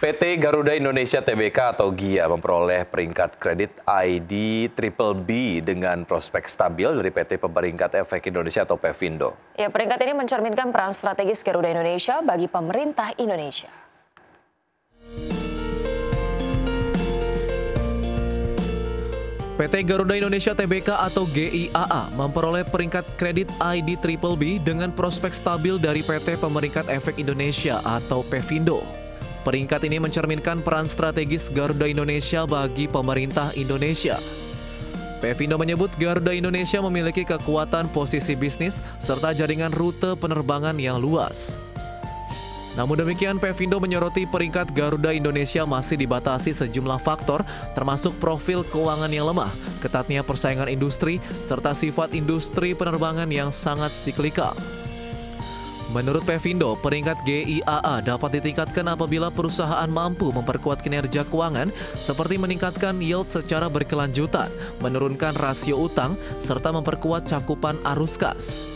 PT Garuda Indonesia Tbk atau GIA memperoleh peringkat kredit ID BBB dengan prospek stabil dari PT Pemeringkat Efek Indonesia atau Pevindo. Ya, peringkat ini mencerminkan peran strategis Garuda Indonesia bagi pemerintah Indonesia. PT Garuda Indonesia Tbk atau GIAA memperoleh peringkat kredit ID BBB dengan prospek stabil dari PT Pemeringkat Efek Indonesia atau Pevindo. Peringkat ini mencerminkan peran strategis Garuda Indonesia bagi pemerintah Indonesia. Pevindo menyebut Garuda Indonesia memiliki kekuatan posisi bisnis serta jaringan rute penerbangan yang luas. Namun demikian, Pevindo menyoroti peringkat Garuda Indonesia masih dibatasi sejumlah faktor, termasuk profil keuangan yang lemah, ketatnya persaingan industri, serta sifat industri penerbangan yang sangat siklikal. Menurut Pevindo, peringkat GIAA dapat ditingkatkan apabila perusahaan mampu memperkuat kinerja keuangan seperti meningkatkan yield secara berkelanjutan, menurunkan rasio utang, serta memperkuat cakupan arus kas.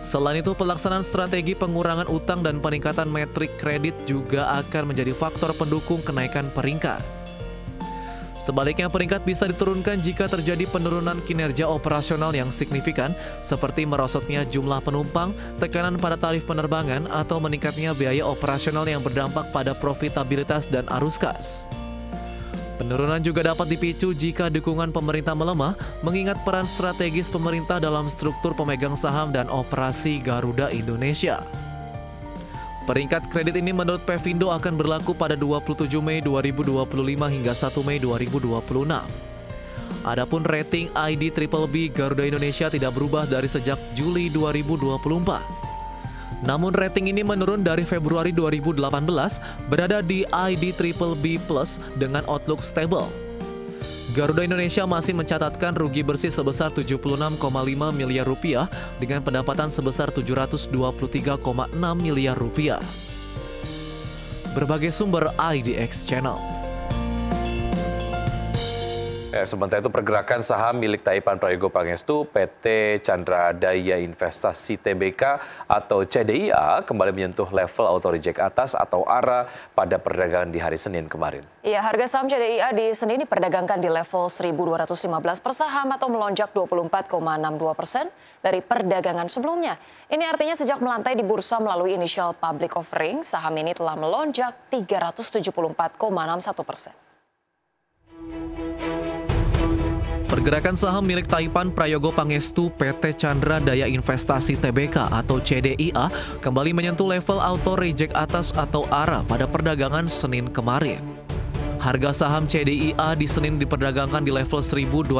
Selain itu, pelaksanaan strategi pengurangan utang dan peningkatan metrik kredit juga akan menjadi faktor pendukung kenaikan peringkat. Sebaliknya, peringkat bisa diturunkan jika terjadi penurunan kinerja operasional yang signifikan, seperti merosotnya jumlah penumpang, tekanan pada tarif penerbangan, atau meningkatnya biaya operasional yang berdampak pada profitabilitas dan arus kas. Penurunan juga dapat dipicu jika dukungan pemerintah melemah, mengingat peran strategis pemerintah dalam struktur pemegang saham dan operasi Garuda Indonesia. Peringkat kredit ini menurut Pevindo akan berlaku pada 27 Mei 2025 hingga 1 Mei 2026. Adapun rating ID BBB Garuda Indonesia tidak berubah dari sejak Juli 2024. Namun rating ini menurun dari Februari 2018, berada di ID BBB+ dengan outlook stable. Garuda Indonesia masih mencatatkan rugi bersih sebesar 76,5 miliar rupiah dengan pendapatan sebesar 723,6 miliar rupiah. Berbagai sumber IDX Channel. Sementara itu pergerakan saham milik Taipan Prayogo Pangestu PT Chandra Daya Investasi Tbk atau CDIA kembali menyentuh level auto reject atas atau ARA pada perdagangan di hari Senin kemarin. Ya, harga saham CDIA di Senin diperdagangkan di level 1.215 per saham atau melonjak 24,62% dari perdagangan sebelumnya. Ini artinya sejak melantai di bursa melalui initial public offering, saham ini telah melonjak 374,61%. Pergerakan saham milik Taipan Prayogo Pangestu PT Chandra Daya Investasi Tbk atau CDIA kembali menyentuh level auto reject atas atau ARA pada perdagangan Senin kemarin. Harga saham CDIA di Senin diperdagangkan di level 1.215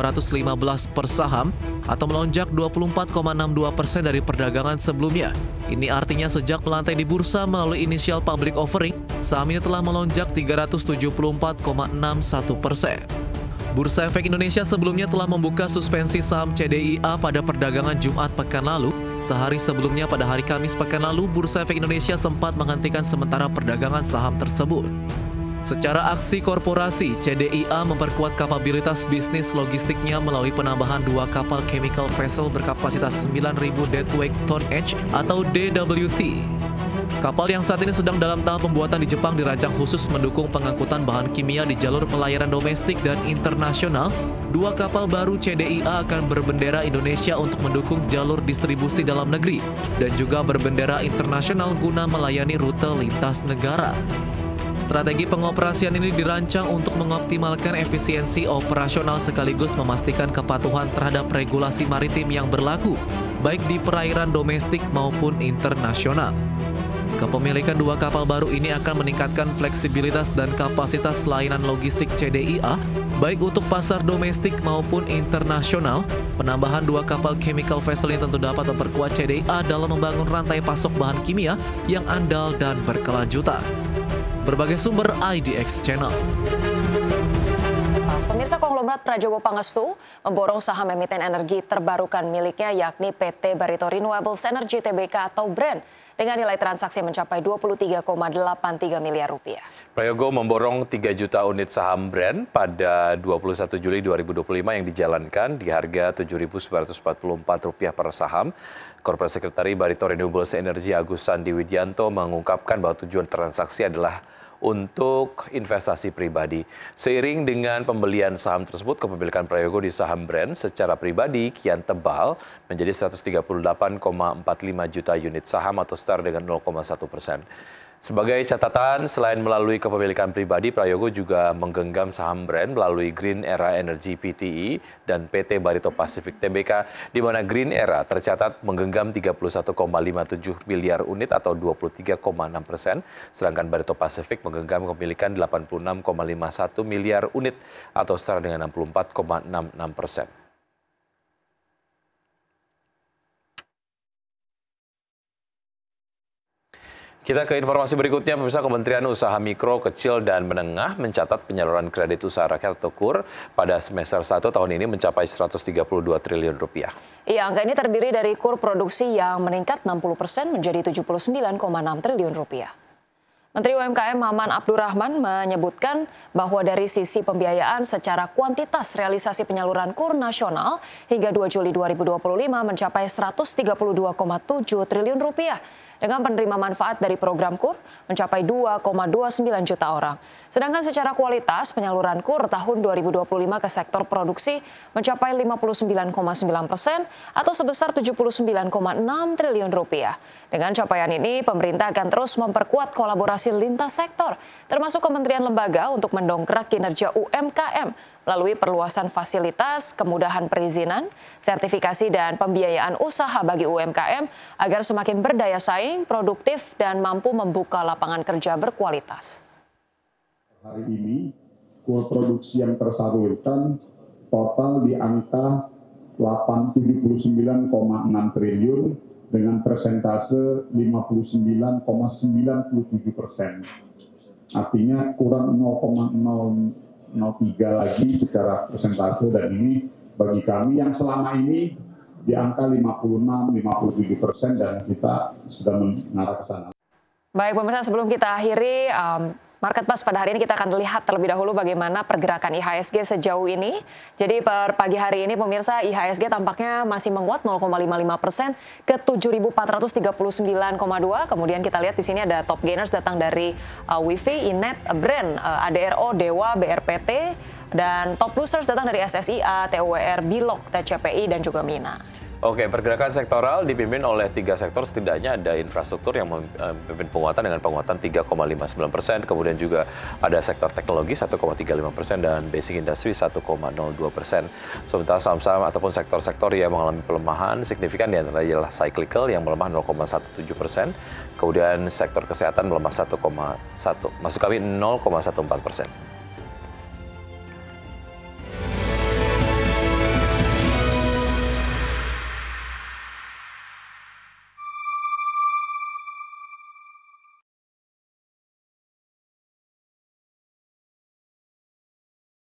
per saham atau melonjak 24,62% dari perdagangan sebelumnya. Ini artinya sejak melantai di bursa melalui initial public offering, saham ini telah melonjak 374,61%. Bursa Efek Indonesia sebelumnya telah membuka suspensi saham CDIA pada perdagangan Jumat pekan lalu. Sehari sebelumnya pada hari Kamis pekan lalu, Bursa Efek Indonesia sempat menghentikan sementara perdagangan saham tersebut. Secara aksi korporasi, CDIA memperkuat kapabilitas bisnis logistiknya melalui penambahan 2 kapal chemical vessel berkapasitas 9.000 deadweight tonnage atau DWT. Kapal yang saat ini sedang dalam tahap pembuatan di Jepang dirancang khusus mendukung pengangkutan bahan kimia di jalur pelayaran domestik dan internasional. 2 kapal baru CDIA akan berbendera Indonesia untuk mendukung jalur distribusi dalam negeri dan juga berbendera internasional guna melayani rute lintas negara. Strategi pengoperasian ini dirancang untuk mengoptimalkan efisiensi operasional sekaligus memastikan kepatuhan terhadap regulasi maritim yang berlaku, baik di perairan domestik maupun internasional. Kepemilikan 2 kapal baru ini akan meningkatkan fleksibilitas dan kapasitas layanan logistik CDIA, baik untuk pasar domestik maupun internasional. Penambahan 2 kapal chemical vessel ini tentu dapat memperkuat CDIA dalam membangun rantai pasok bahan kimia yang andal dan berkelanjutan. Berbagai sumber IDX Channel. Pemirsa, konglomerat Prajogo Pangestu memborong saham emiten energi terbarukan miliknya yakni PT Barito Renewables Energy Tbk atau BREN dengan nilai transaksi mencapai 23,83 miliar rupiah. Prayogo memborong 3 juta unit saham BREN pada 21 Juli 2025 yang dijalankan di harga Rp7.944 per saham. Korporat Sekretari Barito Renewables Energy Agus Sandi Widianto mengungkapkan bahwa tujuan transaksi adalah untuk investasi pribadi. Seiring dengan pembelian saham tersebut, kepemilikan Prayogo di saham Brand secara pribadi kian tebal menjadi 138,45 juta unit saham atau setara dengan 0,1%. Sebagai catatan, selain melalui kepemilikan pribadi, Prayogo juga menggenggam saham Brand melalui Green Era Energy PTI dan PT Barito Pacific Tbk, di mana Green Era tercatat menggenggam 31,57 miliar unit atau 23,6%, sedangkan Barito Pacific menggenggam kepemilikan 86,51 miliar unit atau setara dengan 64,66%. Kita ke informasi berikutnya, pemirsa. Kementerian Usaha Mikro, Kecil, dan Menengah mencatat penyaluran kredit usaha rakyat atau KUR pada semester 1 tahun ini mencapai 132 triliun rupiah. Iya, angka ini terdiri dari KUR produksi yang meningkat 60% menjadi 79,6 triliun rupiah. Menteri UMKM Maman Abdurrahman menyebutkan bahwa dari sisi pembiayaan secara kuantitas realisasi penyaluran KUR nasional hingga 2 Juli 2025 mencapai 132,7 triliun rupiah. Dengan penerima manfaat dari program KUR mencapai 2,29 juta orang. Sedangkan secara kualitas penyaluran KUR tahun 2025 ke sektor produksi mencapai 59,9% atau sebesar 79,6 triliun rupiah. Dengan capaian ini, pemerintah akan terus memperkuat kolaborasi lintas sektor, termasuk kementerian lembaga untuk mendongkrak kinerja UMKM melalui perluasan fasilitas, kemudahan perizinan, sertifikasi, dan pembiayaan usaha bagi UMKM agar semakin berdaya saing, produktif, dan mampu membuka lapangan kerja berkualitas. Hari ini, KUR produksi yang tersalurkan total di angka 79,6 triliun dengan persentase 59,97%. Artinya kurang 0,003 lagi secara persentase, dan ini bagi kami yang selama ini di angka 56-57% dan kita sudah mengarah ke sana. Baik pemirsa, sebelum kita akhiri Market Pas pada hari ini, kita akan lihat terlebih dahulu bagaimana pergerakan IHSG sejauh ini. Jadi per pagi hari ini pemirsa, IHSG tampaknya masih menguat 0,55% ke 7.439,2. Kemudian kita lihat di sini ada top gainers datang dari WIFI, Inet, Brand, ADRO, Dewa, BRPT, dan top losers datang dari SSIA, TUWR, Bilog, TCPI, dan juga Mina. Oke, pergerakan sektoral dipimpin oleh 3 sektor, setidaknya ada infrastruktur yang memimpin penguatan dengan penguatan 3,59%, kemudian juga ada sektor teknologi 1,35% dan basic industry 1,02%. Sementara saham-saham ataupun sektor-sektor yang mengalami pelemahan signifikan di antaranya adalah cyclical yang melemah 0,17%, kemudian sektor kesehatan melemah 1,1, maksud kami 0,14%.